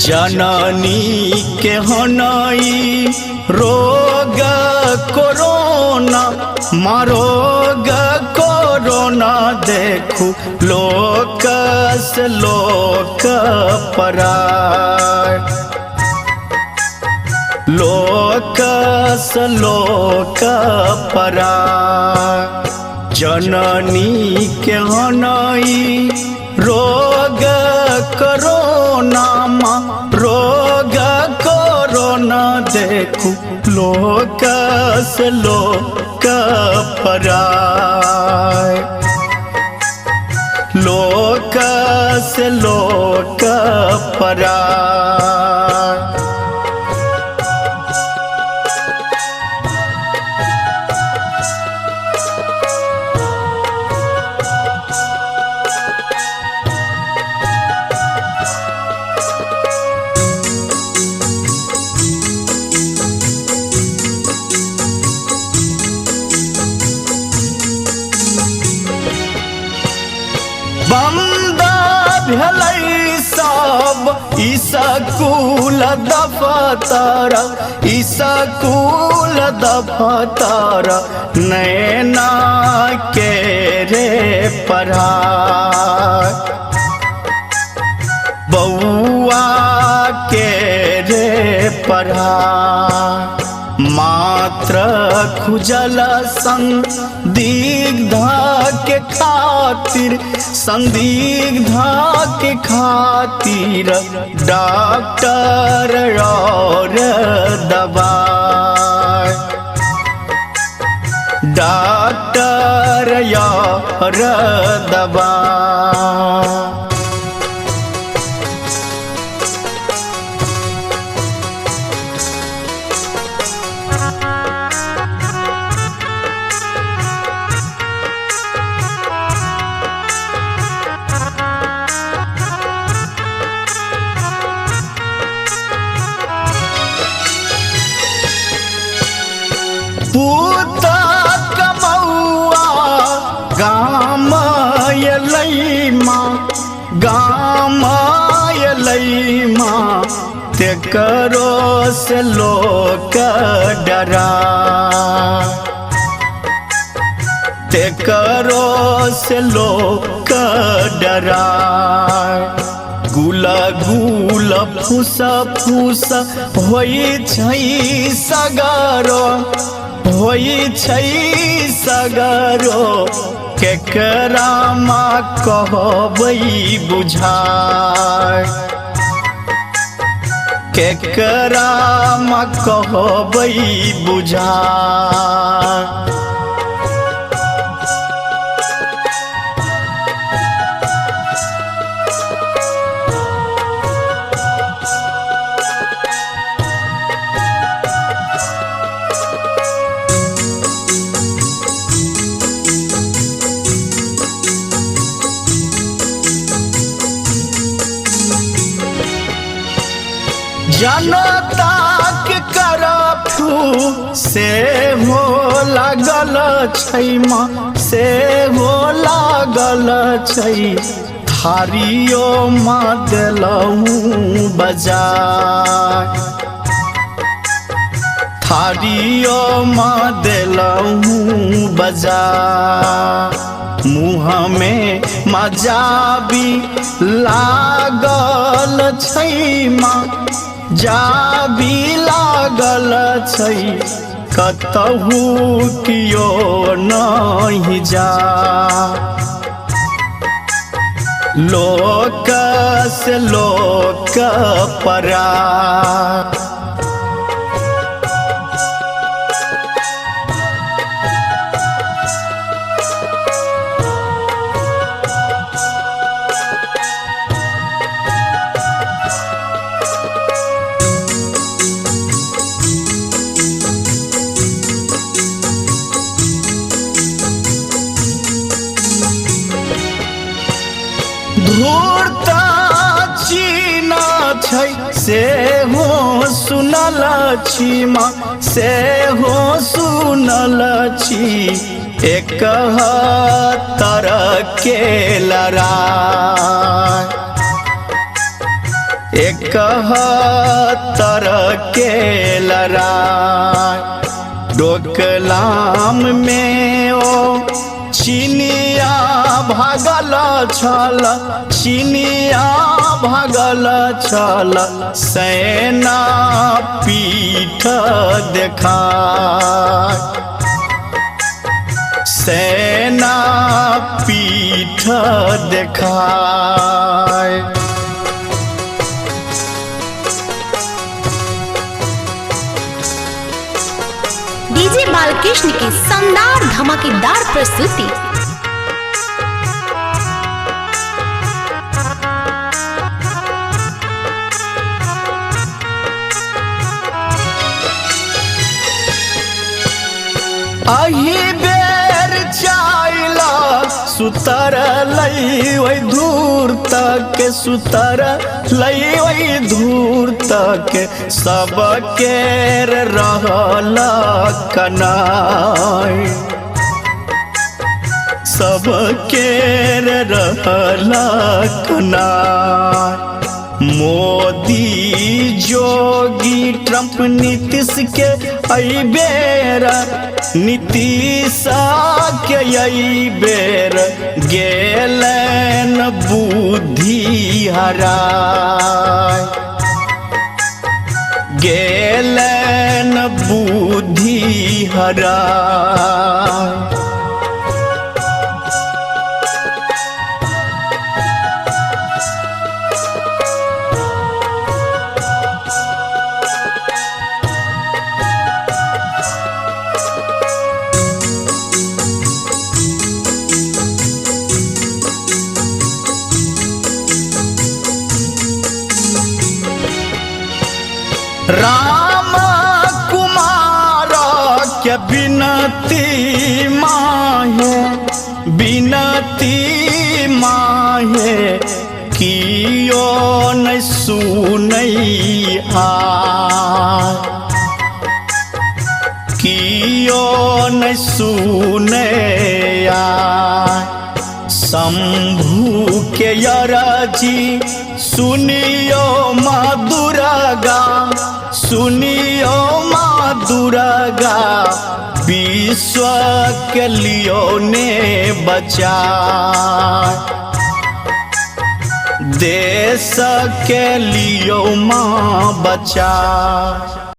जननी के हनई रोग कोरोना मारोग कोरोना देखू लोक से लोक पराय लोक से लोक पराय जननी के हनई रोग कोरोना रोग कोरोना देखू लोक से लोक पराय लोक से लोक पराय बंदा भलै सब स्कूल दफ्तर स्कूल दफ्तर नैना के रे पढ़ाय बउआ के रे पढ़ाय मात्र खुजल संदिग्ध के खातिर संदिग्ध के खातिर डॉक्टर और दवाई डॉक्टर और दवाई पूत कमौआ गाम अयलै माँ तेकरो से लोक डरा तेकरो से लोक डरा गुल गुल फूस फूस होई छै सगरो होई छै सगरो केकरा माँ कहबै बुझाय केकरा माँ कहबै बुझाय जनता के करफ्यू से हो लागल छै माँ से हो लागल छै थारियो माँ देलहूँ बजाय थारियो माँ देलहूँ बजाय मुँह में मजाबी लागल छै माँ जाबी लागल छै कतहु कियो नहीं जा लोक से लोक पराय धूर्ता चीना छै से हो सुनल छी माँ से हो सुनल छी 71 के लड़ाई 71 के लड़ाई डोकलाम में ओ चिनिया भागल छल, चिनिया भागल छल, सेना पीठ देखा, सेना पीठ देखाय। डीजे बालकृष्ण की शानदार धमाकेदार प्रस्तुति। अही बेर चाइला सुतर लई वही दूर तक, सुतर लई वही दूर तक, सब केर रहल कनाई, सब केर रहल कनाई। मोदी जोगी ट्रंप नीतीश के आई बेर, नीतीश के आई बेर गेलन बुद्धि हराय, गेलन बुद्धि हराय। राम कुमार के बिनती माहे, बिनती माहे, कियो न सुनई आय, कियो न सुने आय। शंभु के यरजी सुनियो माँ दुर्गा, सुनियो माँ दुर्गा, विश्व के लियो ने बचा, देश के लियो माँ बचा।